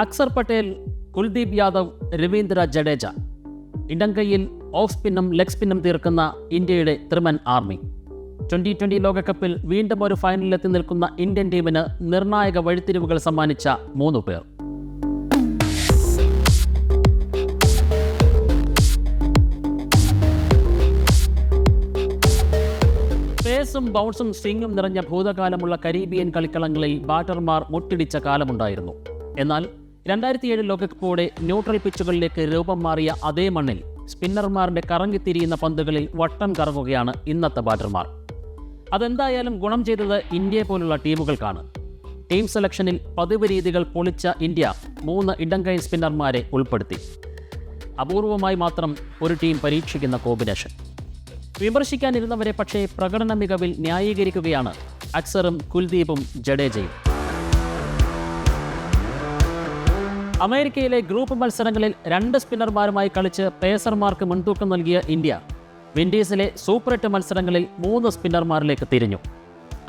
Axar Patel, Kuldeep Yadav, Ravindra Jadeja. ഇടംകൈയിൽ of സ്പിന്നും leg സ്പിന്നും തീർക്കുന്ന ഇന്ത്യയുടെ ത്രിമൻ army. 2020 ലോകകപ്പിൽ വീണ്ടും ഒരു ഫൈനലിലെത്തി നിൽക്കുന്ന ഇന്ത്യൻ ടീമിന് നിർണായക വഴിത്തിരിവുകൾ സമ്മാനിച്ച 3 പേർ. പേസും ബൗൺസും സ്വിങ്ങും നിറഞ്ഞ ഭൂതകാലമുള്ള കരീബിയൻ കളിക്കളങ്ങളിൽ ബാറ്റർമാർ മുട്ടിടിച്ച കാലമുണ്ടായിരുന്നു. എന്നാൽ 2007 ലോകകപ്പോടെ ന്യൂട്രൽ പിച്ചുകളിലേക്ക് രൂപം മാറിയ അതേ മണ്ണിൽ സ്പിന്നർമാരുടെ കറങ്ങിത്തിരിയുന്ന പന്തുകളിൽ വട്ടം കറങ്ങുകയാണ് ഇന്നത്തെ ബാറ്റർമാർ. അതെന്തായാലും ഗുണം ചെയ്തത് ഇന്ത്യയെ പോലുള്ള ടീമുകൾക്കാണ്. ടീം സെലക്ഷനിൽ പതിവ് രീതികൾ പൊളിച്ച ഇന്ത്യ 3 ഇടംകൈ സ്പിന്നർമാരെ ഉൾപ്പെടുത്തി. അപൂർവമായി മാത്രം ഒരു ടീം പരീക്ഷിക്കുന്ന കോമ്പിനേഷൻ. വിമർശിക്കാനിരുന്നവരെ പക്ഷേ പ്രകടന മികവിൽ ന്യായീകരിക്കുകയാണ് അക്സറും കുൽദീപും ജഡേജയും. അമേരിക്കയിലെ ഗ്രൂപ്പ് മത്സരങ്ങളിൽ 2 സ്പിന്നർമാരുമായി കളിച്ച് പേസർമാർക്ക് മുൻതൂക്കം നൽകിയ ഇന്ത്യ വിൻഡീസിലെ സൂപ്പർ 8 മത്സരങ്ങളിൽ 3 സ്പിന്നർമാരിലേക്ക് തിരിഞ്ഞു.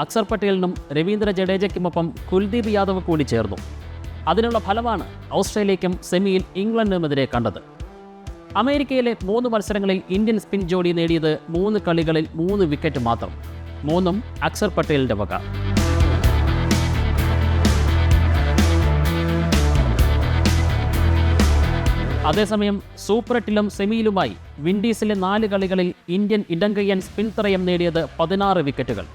അക്സർ പട്ടേലിനും രവീന്ദ്ര ജഡേജയ്ക്കുമൊപ്പം കുൽദീപ് യാദവ് കൂടി ചേർന്നു. അതിനുള്ള ഫലമാണ് ഓസ്ട്രേലിയയ്ക്കും സെമിയിൽ ഇംഗ്ലണ്ടിനുമെതിരെ കണ്ടത്. അമേരിക്കയിലെ 3 മത്സരങ്ങളിൽ ഇന്ത്യൻ സ്പിൻ ജോഡി നേടിയത് 3 കളികളിൽ 3 വിക്കറ്റ് മാത്രം. 3ഉം അക്സർ പട്ടേലിന്റെ വക. അതേസമയം സൂപ്പർ 8ലും സെമിയിലുമായി വിൻഡീസിലെ 4 കളികളിൽ ഇന്ത്യൻ ഇടംകയ്യൻ സ്പിൻ ത്രയം നേടിയത് 16 വിക്കറ്റുകൾ.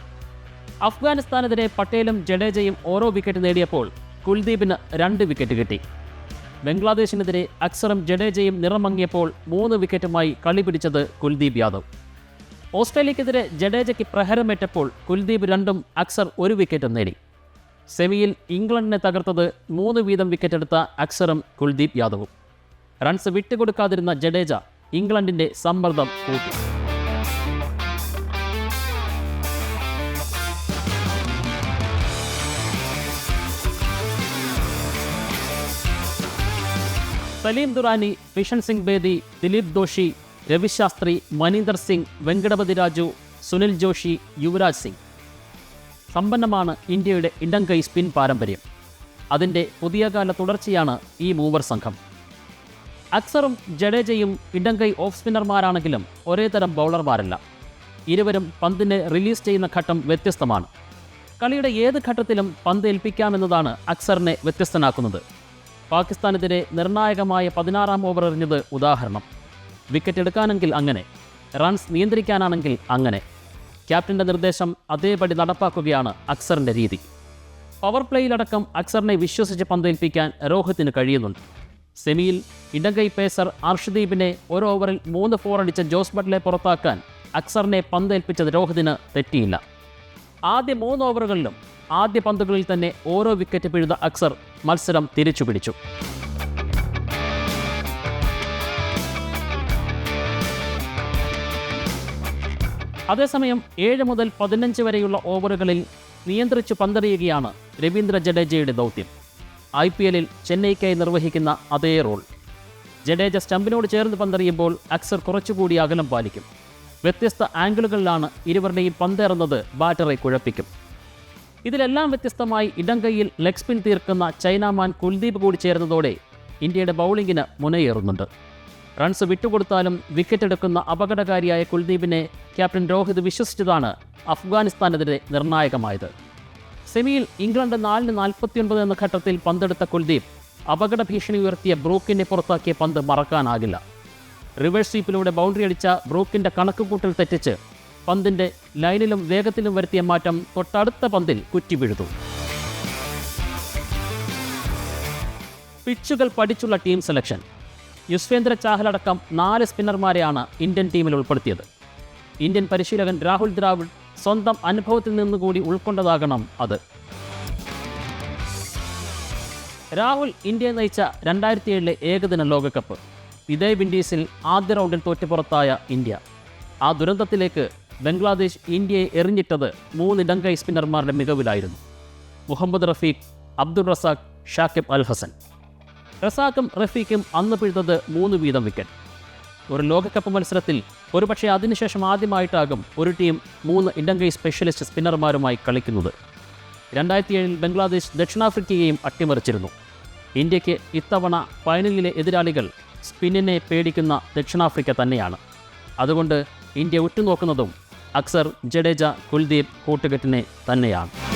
അഫ്ഗാനിസ്ഥാനെതിരെ പട്ടേലും ജഡേജയും ഓരോ വിക്കറ്റ് നേടിയപ്പോൾ കുൽദീപിന് 2 വിക്കറ്റ് കിട്ടി. ബംഗ്ലാദേശിനെതിരെ അക്സറും ജഡേജയും നിറമങ്ങിയപ്പോൾ 3 വിക്കറ്റുമായി കളി പിടിച്ചത് കുൽദീപ് യാദവ്. ഓസ്ട്രേലിയക്കെതിരെ ജഡേജയ്ക്ക് പ്രഹരമേറ്റപ്പോൾ കുൽദീപ് 2ഉം അക്സർ 1 വിക്കറ്റും നേടി. സെമിയിൽ ഇംഗ്ലണ്ടിനെ തകർത്തത് 3 വീതം വിക്കറ്റെടുത്ത അക്സറും കുൽദീപ് യാദവും. റൺസ് വിട്ടുകൊടുക്കാതിരുന്ന ജഡേജ ഇംഗ്ലണ്ടിന്റെ സമ്മർദ്ദം കൂട്ടി. സലീം ദുറാനി, വിഷൻ സിംഗ് ബേദി, ദിലീപ് ദോഷി, രവിശാസ്ത്രി, മനീന്ദർ സിംഗ്, വെങ്കടപതി രാജു, സുനിൽ ജോഷി, യുവരാജ് സിംഗ്. സമ്പന്നമാണ് ഇന്ത്യയുടെ ഇടംകൈ സ്പിൻ പാരമ്പര്യം. അതിൻ്റെ പുതിയ കാല തുടർച്ചയാണ് ഈ മൂവർ സംഘം. അക്സറും ജഡേജയും ഇടംകൈ ഓഫ് സ്പിന്നർമാരാണെങ്കിലും ഒരേ തരം ബൗളർമാരല്ല. ഇരുവരും പന്തിനെ റിലീസ് ചെയ്യുന്ന ഘട്ടം വ്യത്യസ്തമാണ്. കളിയുടെ ഏത് ഘട്ടത്തിലും പന്ത് ഏൽപ്പിക്കാമെന്നതാണ് അക്സറിനെ വ്യത്യസ്തനാക്കുന്നത്. പാകിസ്ഥാനെതിരെ നിർണായകമായ 16-ാം ഓവർ എറിഞ്ഞത് ഉദാഹരണം. വിക്കറ്റ് എടുക്കാനെങ്കിൽ അങ്ങനെ, റൺസ് നിയന്ത്രിക്കാനാണെങ്കിൽ അങ്ങനെ. ക്യാപ്റ്റന്റെ നിർദ്ദേശം അതേപടി നടപ്പാക്കുകയാണ് അക്സറിന്റെ രീതി. പവർ പ്ലേയിലടക്കം അക്സറിനെ വിശ്വസിച്ച് പന്തേൽപ്പിക്കാൻ രോഹിത്തിന് കഴിയുന്നുണ്ട്. സെമിയിൽ ഇടംകൈ പേസർ അർഷദീപിനെ ഒരു ഓവറിൽ 3 4 അടിച്ച ജോസ് ബട്ട്ലറെ പുറത്താക്കാൻ അക്സറിനെ പന്തേൽപ്പിച്ചത് രോഹിതിന് തെറ്റിയില്ല. ആദ്യ 3 ഓവറുകളിലും ആദ്യ പന്തുകളിൽ തന്നെ ഓരോ വിക്കറ്റ് പിഴുത അക്സർ മത്സരം തിരിച്ചുപിടിച്ചു. അതേസമയം 7 മുതൽ 15 വരെയുള്ള ഓവറുകളിൽ നിയന്ത്രിച്ചു പന്തെറിയുകയാണ് രവീന്ദ്ര ജഡേജയുടെ ദൗത്യം. IPL-ൽ ചെന്നൈക്കായി നിർവഹിക്കുന്ന അതേ റോൾ. ജഡേജ സ്റ്റമ്പിനോട് ചേർന്ന് പന്തെറിയുമ്പോൾ അക്സർ കുറച്ചുകൂടി അകലം പാലിക്കും. വ്യത്യസ്ത ആംഗിളുകളിലാണ് ഇരുവരുടെയും പന്തേറുന്നത് ബാറ്ററെ കുഴപ്പിക്കും. ഇതിലെല്ലാം വ്യത്യസ്തമായി ഇടംകൈയിൽ ലെഗ് സ്പിൻ തീർക്കുന്ന ചൈനാമാൻ കുൽദീപ് കൂടി ചേർന്നതോടെ ഇന്ത്യയുടെ ബൗളിങ്ങിന് മുനയേറുന്നുണ്ട്. റൺസ് വിട്ടുകൊടുത്താലും വിക്കറ്റ് എടുക്കുന്ന അപകടകാരിയായ കുൽദീപിനെ ക്യാപ്റ്റൻ രോഹിത് വിശ്വസിച്ചതാണ് അഫ്ഗാനിസ്ഥാനെതിരെ നിർണായകമായത്. സെമിയിൽ ഇംഗ്ലണ്ട് 4-49 എന്ന ഘട്ടത്തിൽ പന്തെടുത്ത കുൽദീപ് അപകട ഭീഷണി ഉയർത്തിയ ബ്രൂക്കിനെ പുറത്താക്കിയ പന്ത് മറക്കാനാകില്ല. റിവേഴ്സ് സ്വീപ്പിലൂടെ ബൗണ്ടറി അടിച്ച ബ്രൂക്കിന്റെ കണക്കുകൂട്ടൽ തെറ്റിച്ച് പന്തിന്റെ ലൈനിലും വേഗത്തിലും വരുത്തിയ മാറ്റം തൊട്ടടുത്ത പന്തിൽ കുറ്റി വീഴുന്നു. പിച്ചുകൾ പഠിച്ചുള്ള ടീം സെലക്ഷൻ. യുസ്വേന്ദ്ര ചാഹലടക്കം 4 സ്പിന്നർമാരെയാണ് ഇന്ത്യൻ ടീമിൽ ഉൾപ്പെടുത്തിയത്. ഇന്ത്യൻ പരിശീലകൻ രാഹുൽ ദ്രാവിഡ് സ്വന്തം അനുഭവത്തിൽ നിന്നുകൂടി ഉൾക്കൊണ്ടതാകണം അത്. രാഹുൽ ഇന്ത്യയെ നയിച്ച 2007 ഏകദിന ലോകകപ്പ്. ഇതേ വിൻഡീസിൽ ആദ്യ റൗണ്ടിൽ തോറ്റുപുറത്തായ ഇന്ത്യ. ആ ദുരന്തത്തിലേക്ക് ബംഗ്ലാദേശ് ഇന്ത്യയെ എറിഞ്ഞിട്ടത് 3 ഇടംകൈ സ്പിന്നർമാരുടെ മികവിലായിരുന്നു. മുഹമ്മദ് റഫീഖ്, അബ്ദുൾ റസാഖ്, ഷാക്കിബ് അൽ ഹസൻ. റസാഖും റഫീഖും അന്ന് പിഴുതത് 3 വീതം വിക്കറ്റ്. ഒരു ലോകകപ്പ് മത്സരത്തിൽ ഒരുപക്ഷെ അതിനുശേഷം ആദ്യമായിട്ടാകും ഒരു ടീം 3 ഇടംകൈ സ്പെഷ്യലിസ്റ്റ് സ്പിന്നർമാരുമായി കളിക്കുന്നത്. 2007 ബംഗ്ലാദേശ് ദക്ഷിണാഫ്രിക്കയെയും അട്ടിമറിച്ചിരുന്നു. ഇന്ത്യക്ക് ഇത്തവണ ഫൈനലിലെ എതിരാളികൾ സ്പിന്നിനെ പേടിക്കുന്ന ദക്ഷിണാഫ്രിക്ക തന്നെയാണ്. അതുകൊണ്ട് ഇന്ത്യ ഉറ്റുനോക്കുന്നതും അക്സർ, ജഡേജ, കുൽദീപ് കൂട്ടുകെട്ടിനെ തന്നെയാണ്.